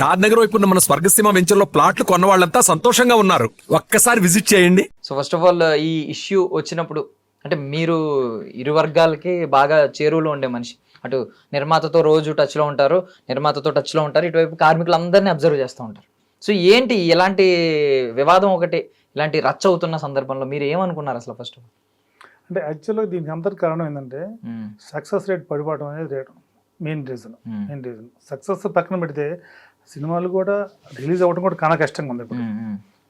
షాద్ నగర్ వైపు ఉన్న మన స్వర్గసీమ వెంచర్లో ప్లాట్లు కొన్న వాళ్ళంతా సంతోషంగా ఉన్నారు. ఒక్కసారి విజిట్ చేయండి. సో ఫస్ట్ ఆఫ్ ఆల్ ఈ ఇష్యూ వచ్చినప్పుడు అంటే మీరు ఇరు వర్గాలకి బాగా చేరువలో ఉండే మనిషి, అటు నిర్మాతతో రోజు టచ్లో ఉంటారు, ఇటువైపు కార్మికులందరినీ అబ్జర్వ్ చేస్తూ ఉంటారు. సో ఏంటి ఇలాంటి వివాదం ఒకటి ఇలాంటి రచ్చ అవుతున్న సందర్భంలో మీరు ఏమనుకున్నారు అసలు ఫస్ట్? అంటే యాక్చువల్గా దీనికి అందరికి కారణం ఏంటంటే సక్సెస్ రేట్ పడిపోవడం అనేది మెయిన్ రీజన్. సక్సెస్ పక్కన పెడితే సినిమాలు కూడా రిలీజ్ అవ్వడం కూడా చాలా కష్టంగా ఉంది. ఇప్పుడు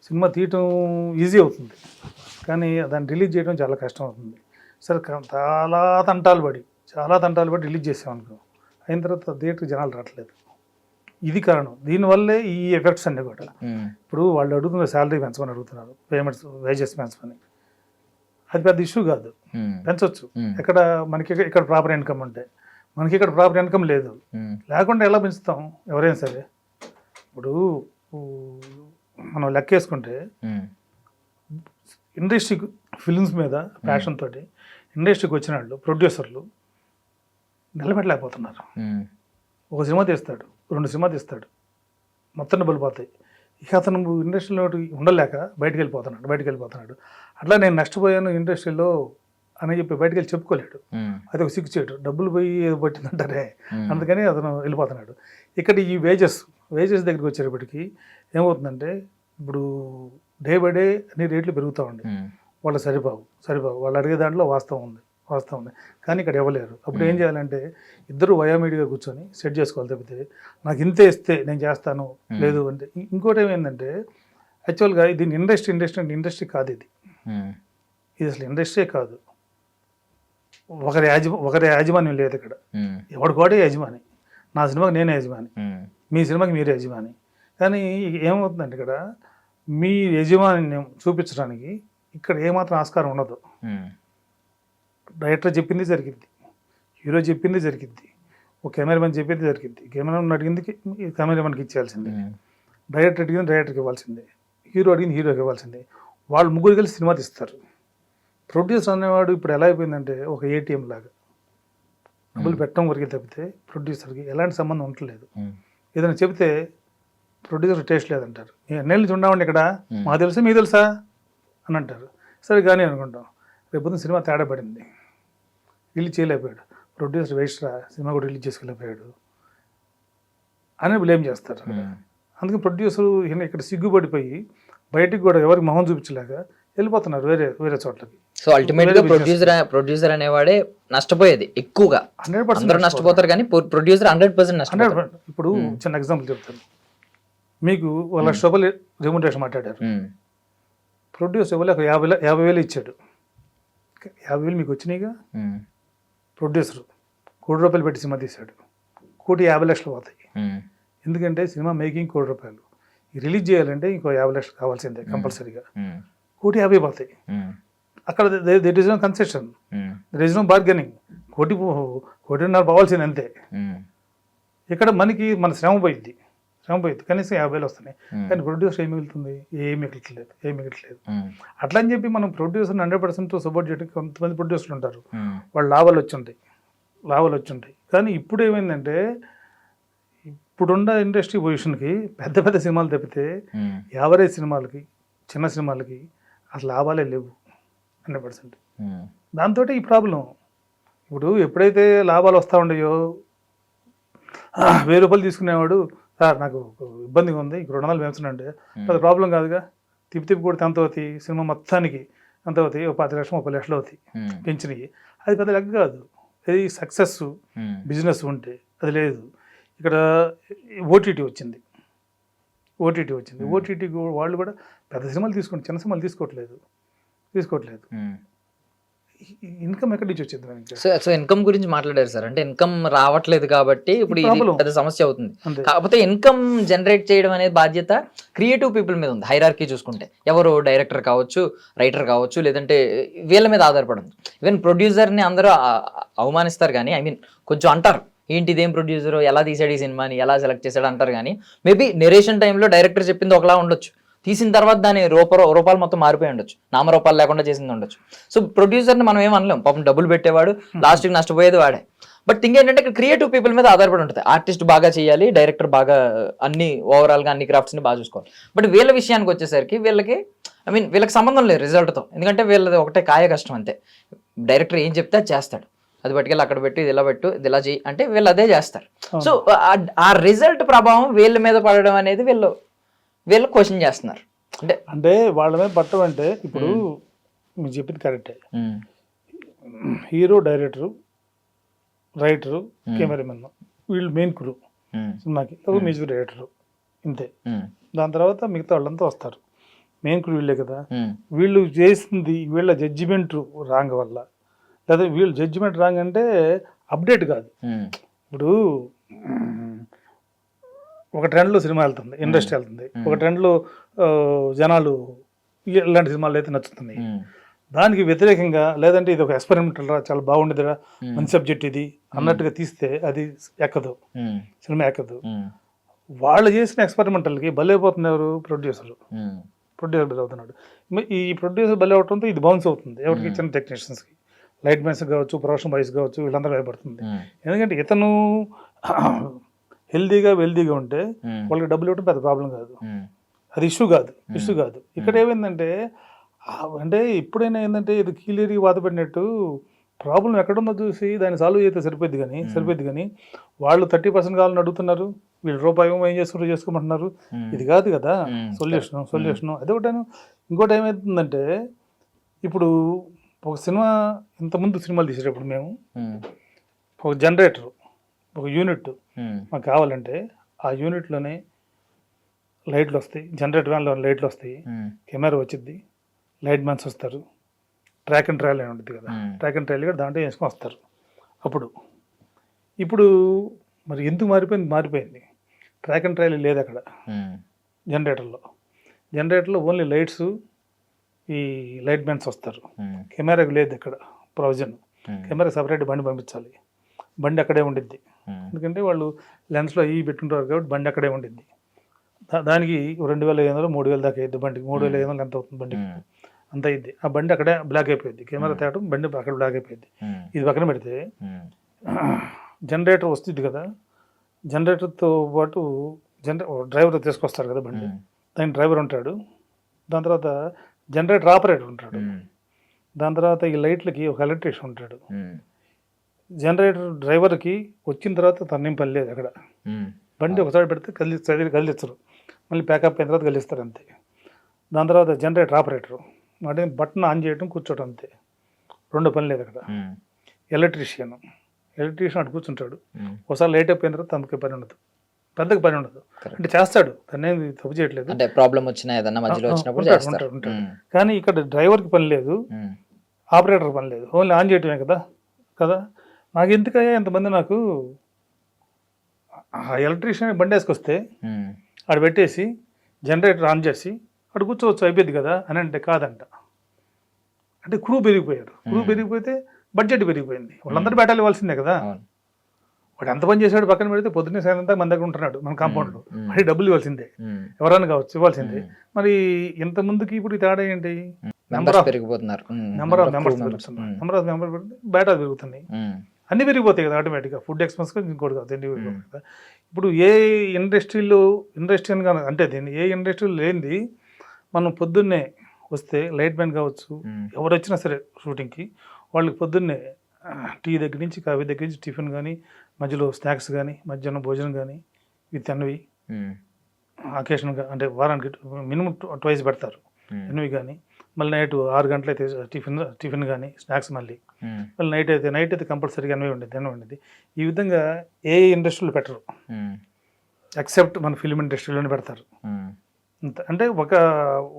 సినిమా తీయటం ఈజీ అవుతుంది, కానీ దాన్ని రిలీజ్ చేయడం చాలా కష్టం అవుతుంది. సరే చాలా తంటాలు పడి రిలీజ్ చేసామనుకో, అయిన తర్వాత థియేటర్కి జనాలు రావట్లేదు. ఇది కారణం. దీనివల్లే ఈ ఎఫెక్ట్స్ అన్నీ కూడా. ఇప్పుడు వాళ్ళు అడుగుతున్న శాలరీ పెంచమని అడుగుతున్నారు, పేమెంట్స్ వేజెస్ పెంచమని. అది పెద్ద ఇష్యూ కాదు, పెంచవచ్చు. ఇక్కడ ప్రాపర్ ఇన్కమ్ ఉంటే. మనకి ఇక్కడ ప్రాపర్ ఇన్కమ్ లేదు, లేకుండా ఎలా పెంచుతాం ఎవరైనా సరే. ఇప్పుడు మనం లెక్కేసుకుంటే ఇండస్ట్రీ ఫిల్మ్స్ మీద ప్యాషన్ తోటి ఇండస్ట్రీకి వచ్చిన వాళ్ళు ప్రొడ్యూసర్లు నిలబెట్టలేకపోతున్నారు. ఒక సినిమా తీస్తాడు, 2 సినిమా తీస్తాడు, మొత్తం డబ్బులు పోతాయి. ఇక అతను ఇండస్ట్రీలో ఉండలేక బయటకు వెళ్ళిపోతున్నాడు. అట్లా నేను నష్టపోయాను ఇండస్ట్రీలో అని చెప్పి బయటకు వెళ్ళి చెప్పుకోలేడు. అది ఒక సిక్స్ చేయడు, డబ్బులు పోయి ఏదో పట్టిందంటారే, అందుకని అతను వెళ్ళిపోతున్నాడు. ఇక్కడ ఈ వేజెస్ దగ్గరికి వచ్చేటప్పటికి ఏమవుతుందంటే, ఇప్పుడు డే బై డే అన్ని రేట్లు పెరుగుతూ ఉండి వాళ్ళు సరిపోవు. వాళ్ళు అడిగే దాంట్లో వాస్తవం ఉంది, కానీ ఇక్కడ ఇవ్వలేరు. అప్పుడు ఏం చేయాలంటే ఇద్దరు వయోమీడిగా కూర్చొని సెట్ చేసుకోవాలి. తప్పితే నాకు ఇంతే ఇస్తే నేను చేస్తాను లేదు అంటే. ఇంకోటి ఏమైందంటే, యాక్చువల్గా దీన్ని ఇండస్ట్రీ కాదు, ఇది అసలు ఇండస్ట్రీ కాదు. ఒకరి యాజమాన్యం లేదు ఇక్కడ. ఎవడికోడే యజమాని. నా సినిమాకి నేనే యజమాని, మీ సినిమాకి మీరే యజమాని. కానీ ఏమవుతుందంటే, ఇక్కడ మీ యజమాన్యం చూపించడానికి ఇక్కడ ఏమాత్రం ఆస్కారం ఉండదు. డైరెక్టర్ చెప్పింది జరిగింది, హీరో చెప్పింది జరిగింది, ఒక కెమెరామెన్ చెప్పింది జరిగింది. కెమెరామెన్ అడిగింది కెమెరామెన్కి ఇచ్చేయాల్సిందే, డైరెక్టర్ అడిగింది డైరెక్టర్కి ఇవ్వాల్సిందే, హీరో అడిగింది హీరోకి ఇవ్వాల్సిందే. వాళ్ళు ముగ్గురు కలిసి సినిమా తీస్తారు. ప్రొడ్యూసర్ అనేవాడు ఇప్పుడు ఎలా అయిపోయిందంటే ఒక ఏటీఎం లాగా. డబ్బులు పెట్టడం వరకు తప్పితే ప్రొడ్యూసర్కి ఎలాంటి సంబంధం ఉండట్లేదు. ఏదైనా చెబితే ప్రొడ్యూసర్ టేస్ట్ లేదంటారు. ఎన్నేళ్ళు చూడండి ఇక్కడ, మాకు తెలుసా మీకు తెలుసా అని అంటారు. సరే కానీ అనుకుంటాం, రేపు సినిమా తేడా పడింది, రిలీజ్ చేయలేకపోయాడు, ప్రొడ్యూసర్ వేస్ట్రా సినిమా కూడా రిలీజ్ చేసుకోలేకపోయాడు అని బ్లేమ్ చేస్తారు. అందుకని ప్రొడ్యూసర్ ఇక్కడ సిగ్గుపడిపోయి బయటికి కూడా ఎవరికి మొహం చూపించలేక వెళ్ళిపోతున్నారు వేరే చోట్లకి. సో అల్టిమేట్ గా ప్రొడ్యూసర్ అనేవాడే నష్టపోయేది ఎక్కువగా. 100% నష్టపోతారు, కానీ ప్రొడ్యూసర్ 100% నష్టపోతారు. ఇప్పుడు చిన్న ఎగ్జాంపుల్ చెప్తాను మీకు. 1,00,000 రూపాయలు రెమ్యునరేషన్ మాట్లాడారు, ప్రొడ్యూసర్ ఇవ్వలేక 50,000 ఇచ్చాడు. 50,000 మీకు వచ్చినాయిగా. ప్రొడ్యూసర్ 1 కోటి రూపాయలు పెట్టి సినిమా తీశాడు, 1,50,00,000 పోతాయి. ఎందుకంటే సినిమా మేకింగ్ 1 కోటి రూపాయలు, రిలీజ్ చేయాలంటే ఇంకో 50,00,000 కావాల్సిందే కంపల్సరీగా. 1,50,000 పోతాయి. అక్కడ there is no concession, there is no bargaining. 1,50,00,000 పోవాల్సింది అంతే. ఇక్కడ మన శ్రమ పోయిద్ది, కనీసం 50,000 వస్తున్నాయి. కానీ ప్రొడ్యూసర్ ఏం మిగులుతుంది? ఏం మిగలట్లేదు. అట్లా అని చెప్పి మనం ప్రొడ్యూసర్ని 100% సపోర్ట్ చేయడానికి కొంతమంది ప్రొడ్యూసర్లు ఉంటారు, వాళ్ళు లాభాలు వచ్చి ఉంటాయి. కానీ ఇప్పుడు ఏమైందంటే, ఇప్పుడున్న ఇండస్ట్రీ పొజిషన్కి పెద్ద సినిమాలు తప్పితే యావరేజ్ సినిమాలకి, చిన్న సినిమాలకి అసలు లాభాలే లేవు 100%. దాంతో ఈ ప్రాబ్లం. ఇప్పుడు ఎప్పుడైతే లాభాలు వస్తూ ఉండయో, 1,000 రూపాయలు తీసుకునేవాడు, సార్ నాకు ఇబ్బందిగా ఉంది, ఇంక 200 పెంచునంటే అది ప్రాబ్లం కాదుగా. తిప్పి కూడా ఎంత అవుతాయి సినిమా మొత్తానికి, ఎంత అవుతాయి? 10 లక్షలు 30 లక్షలు అవుతాయి పెంచినవి. అది పెద్ద లెక్క కాదు. అది సక్సెస్ బిజినెస్ ఉంటే అది లేదు. ఇక్కడ ఓటీటీ వచ్చింది. ఓటీటీ వాళ్ళు కూడా పెద్ద సినిమాలు తీసుకుంటే చిన్న సినిమాలు తీసుకోవట్లేదు. ఇన్కమ్ ఎక్కడి నుంచి వచ్చింది? సో ఇన్కమ్ గురించి మాట్లాడారు సార్. అంటే ఇన్కమ్ రావట్లేదు కాబట్టి ఇప్పుడు ఇది పెద్ద సమస్య అవుతుంది. కాకపోతే ఇన్కమ్ జనరేట్ చేయడం అనేది బాధ్యత క్రియేటివ్ పీపుల్ మీద ఉంది. హైరార్కీ చూసుకుంటే ఎవరు డైరెక్టర్ కావచ్చు, రైటర్ కావచ్చు, లేదంటే వీళ్ళ మీద ఆధారపడి ఉంది. ఈవెన్ ప్రొడ్యూసర్ని అందరూ అవమానిస్తారు, కానీ కొంచెం అంటారు, ఏంటి ఇదేం ప్రొడ్యూసర్, ఎలా తీసాడు ఈ సినిమాని, ఎలా సెలెక్ట్ చేశాడు అంటారు. కానీ మేబీ నెరేషన్ టైంలో డైరెక్టర్ చెప్పింది ఒకలా ఉండొచ్చు, తీసిన తర్వాత దాని రూపాలు మొత్తం మారిపోయి ఉండొచ్చు, నామరూపాలు లేకుండా చేసింది ఉండొచ్చు. సో ప్రొడ్యూసర్ని మనం ఏం అనలేం, పాపం డబ్బులు పెట్టేవాడు, లాస్ట్కి నష్టపోయేది వాడే. బట్ థింగ్ ఏంటంటే ఇక్కడ క్రియేటివ్ పీపుల్ మీద ఆధారపడి ఉంటుంది. ఆర్టిస్ట్ బాగా చేయాలి, డైరెక్టర్ బాగా అన్ని ఓవరాల్ గా అన్ని క్రాఫ్ట్స్ ని బాగా చూసుకోవాలి. బట్ వీళ్ళ విషయానికి వచ్చేసరికి వీళ్ళకి వీళ్ళకి సంబంధం లేదు రిజల్ట్ తో, ఎందుకంటే వీళ్ళది ఒకటే కాయ కష్టం అంతే. డైరెక్టర్ ఏం చెప్తే అది చేస్తాడు, అది పట్టుకెళ్ళి అక్కడ పెట్టు, ఇది ఇలా పెట్టు, ఇది ఇలా చేయి అంటే వీళ్ళు అదే చేస్తారు. సో ఆ రిజల్ట్ ప్రభావం వీళ్ళ మీద పడడం అనేది వీళ్ళు క్వశ్చన్ చేస్తున్నారు. అంటే వాళ్ళ మీద పట్టడం అంటే ఇప్పుడు మీరు చెప్పింది కరెక్టే. హీరో, డైరెక్టరు, రైటరు, కెమెరామెన్ వీళ్ళు మెయిన్ క్రూ సినిమాకి, మ్యూజిక్ డైరెక్టరు ఇంతే. దాని తర్వాత మిగతా వాళ్ళంతా వస్తారు. మెయిన్ క్రూ వీళ్ళే కదా. వీళ్ళు చేసింది వీళ్ళ జడ్జిమెంట్ రాంగ్ వల్ల, లేదా వీళ్ళు జడ్జిమెంట్ రాంగ్ అంటే అప్డేట్ కాదు. ఇప్పుడు ఒక ట్రెండ్లో సినిమా వెళ్తుంది, ఇండస్ట్రీ వెళ్తుంది, ఒక ట్రెండ్లో జనాలు ఇలాంటి సినిమాలు అయితే నచ్చుతున్నాయి. దానికి వ్యతిరేకంగా లేదంటే ఇది ఒక ఎక్స్పెరిమెంటల్ రా, చాలా బాగుండేదిరా, మంచి సబ్జెక్ట్ ఇది అన్నట్టుగా తీస్తే అది ఎక్కదు, సినిమా ఎక్కదు. వాళ్ళు చేసిన ఎక్స్పెరిమెంటల్కి బలైపోతుంది ఎవరు? ప్రొడ్యూసర్ బలి అవుతున్నాడు. ఈ ప్రొడ్యూసర్ బలి అవడంతో ఇది బౌన్స్ అవుతుంది ఎవరికి? చిన్న టెక్నీషియన్స్కి, లైట్ మ్యాన్స్ కావచ్చు, ప్రొడక్షన్ బాయ్స్ కావచ్చు, వీళ్ళందరూ భయపడుతుంది. ఎందుకంటే ఇతను హెల్దీగా వెల్దీగా ఉంటే వాళ్ళకి డబ్బులు ఇవ్వడం పెద్ద ప్రాబ్లం కాదు, అది ఇష్యూ కాదు. ఇక్కడ ఏమైందంటే అంటే ఎప్పుడైనా ఏంటంటే ఇది కీలేరి వాదపడినట్టు ప్రాబ్లం ఎక్కడుందో చూసి దాన్ని సాల్వ్ చేస్తే సరిపోద్ది కానీ వాళ్ళు 30% కావాలని అడుగుతున్నారు, వీళ్ళు రూపాయి ఏం చేసుకోమంటున్నారు. ఇది కాదు కదా సొల్యూషన్. అదొకటి. ఇంకోటి ఏమవుతుందంటే ఇప్పుడు ఒక సినిమా, ఇంతకుముందు సినిమాలు తీసేటప్పుడు మేము ఒక జనరేటర్, ఒక యూనిట్ మాకు కావాలంటే ఆ యూనిట్లోనే లైట్లు వస్తాయి, జనరేటర్ వ్యాన్లో లైట్లు వస్తాయి, కెమెరా వచ్చింది, లైట్ మ్యాన్స్ వస్తారు, ట్రాక్ అండ్ ట్రయల్ అని ఉంటుంది కదా, ట్రాక్ అండ్ ట్రయల్ కూడా దాంట్లో వేసుకొని వస్తారు. ఇప్పుడు మరి ఎందుకు మారిపోయింది? ట్రాక్ అండ్ ట్రయల్ లేదు అక్కడ. జనరేటర్లో ఓన్లీ లైట్స్, ఈ లైట్ మ్యాన్స్ వస్తారు. కెమెరాకి లేదు ఇక్కడ ప్రొవిజన్. కెమెరా సపరేట్ బండి పంపించాలి, బండి అక్కడే ఉండిద్ది. ఎందుకంటే వాళ్ళు లెన్స్లో ఈ పెట్టుకుంటారు కాబట్టి బండి అక్కడే ఉండిద్ది. దానికి 2500 3000 దాకా అయ్యిద్ది బండికి. 3500 ఎంత అవుతుంది బండికి? అంత అయ్యిద్ది. ఆ బండి అక్కడే బ్లాక్ అయిపోయింది, కెమెరా తేవడం బండి అక్కడ బ్లాక్ అయిపోయింది. ఇది పక్కన పెడితే జనరేటర్ వస్తుంది కదా, జనరేటర్తో పాటు డ్రైవర్ తీసుకొస్తారు కదా బండి, దానికి డ్రైవర్ ఉంటాడు, దాని తర్వాత జనరేటర్ ఆపరేటర్ ఉంటాడు, దాని తర్వాత ఈ లైట్లకి ఒక ఎలక్ట్రీషియన్ ఉంటాడు. జనరేటర్ డ్రైవర్కి వచ్చిన తర్వాత తన్నేం పని లేదు అక్కడ. బండి ఒకసారి పెడితే కలిస్తారు, మళ్ళీ ప్యాకప్ అయిన తర్వాత కలిస్తారు అంతే. దాని తర్వాత జనరేటర్ ఆపరేటరు అంటే బటన్ ఆన్ చేయడం, కూర్చోవడం అంతే, 2 పని లేదు అక్కడ. ఎలక్ట్రీషియన్ అటు కూర్చుంటాడు, ఒకసారి లైట్ అయిపోయిన తర్వాత తనకి పని ఉండదు, పెద్దగా పని ఉండదు. అంటే చేస్తాడు, తనే తప్పు చేయట్లేదు, అంటే ప్రాబ్లం వచ్చినా ఏదన్నా మధ్యలో వచ్చినప్పుడు ఉంటాడు. కానీ ఇక్కడ డ్రైవర్కి పని లేదు, ఆపరేటర్ పని లేదు, ఓన్లీ ఆన్ చేయటమే కదా. నాకు ఎందుకయ్యా ఎంతమంది నాకు ఆ ఎలక్ట్రీషియన్ బండి వేసుకొస్తే ఆడ పెట్టేసి జనరేటర్ ఆన్ చేసి అక్కడ కూర్చోవచ్చు, అయిపోయింది కదా అని అంటే కాదంట. అంటే క్రూ పెరిగిపోతే బడ్జెట్ పెరిగిపోయింది, వాళ్ళందరూ బేటాలు ఇవ్వాల్సిందే కదా. వాడు ఎంత పని చేశాడు పక్కన పెడితే పొద్దున్నే సాయంత్రం మన దగ్గర ఉంటున్నాడు మన కాంపౌండ్లో, మరి డబ్బులు ఇవ్వాల్సిందే, ఎవరైనా కావచ్చు ఇవ్వాల్సిందే. మరి ఇంత ముందుకి ఇప్పుడు తేడా ఏంటి? నెంబర్ ఆఫ్ మెంబర్స్ బేటాలు పెరుగుతున్నాయి, అన్నీ పెరిగిపోతాయి కదా ఆటోమేటిక్గా. ఫుడ్ ఎక్స్పెన్స్ ఇంకోటి కాదు, తిండి పెరిగిపోతుంది కదా. ఇప్పుడు ఏ ఇండస్ట్రీ అంటే దీన్ని ఏ ఇండస్ట్రీలో లేనిది మనం పొద్దున్నే వస్తే లైట్ మ్యాన్ కావచ్చు, ఎవరు వచ్చినా సరే షూటింగ్కి, వాళ్ళకి పొద్దున్నే టీ దగ్గర నుంచి, కాఫీ దగ్గర నుంచి, టిఫిన్ కానీ, మధ్యలో స్నాక్స్ కానీ, మధ్యాహ్నం భోజనం కానీ, విత్ అన్నవి అకేషన్గా అంటే వారానికి మినిమం 2 పెడతారు అన్నవి. కానీ మళ్ళీ నైట్ 6 గంటలైతే టిఫిన్ కానీ, స్నాక్స్ మళ్ళీ నైట్ అయితే కంపల్సరీగా అన్నవి ఉండేది. ఈ విధంగా ఏ ఇండస్ట్రీలో పెట్టరు, ఎక్సెప్ట్ మన ఫిలిం ఇండస్ట్రీలోనే పెడతారు. అంటే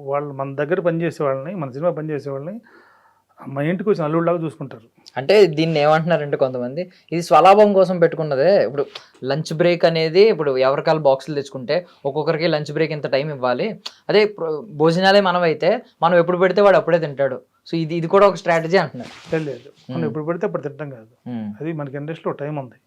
వాళ్ళు మన దగ్గర పనిచేసే వాళ్ళని, మన సినిమా పనిచేసే వాళ్ళని మన ఇంటికి వచ్చిన అల్లుడిలాగా చూసుకుంటారు. అంటే దీన్ని ఏమంటున్నారంటే కొంతమంది, ఇది స్వలాభం కోసం పెట్టుకున్నదే. ఇప్పుడు లంచ్ బ్రేక్ అనేది, ఇప్పుడు ఎవరికాల బాక్సులు తెచ్చుకుంటే ఒక్కొక్కరికి లంచ్ బ్రేక్ ఇంత టైం ఇవ్వాలి, అదే భోజనాలే మనం అయితే మనం ఎప్పుడు పెడితే వాడు అప్పుడే తింటాడు. సో ఇది కూడా ఒక స్ట్రాటజీ అంటున్నారు. లేదు, మనం ఎప్పుడు పెడితే అప్పుడు తింటాం కాదు, అది మనకి ఇండస్ట్రీలో టైం ఉంది.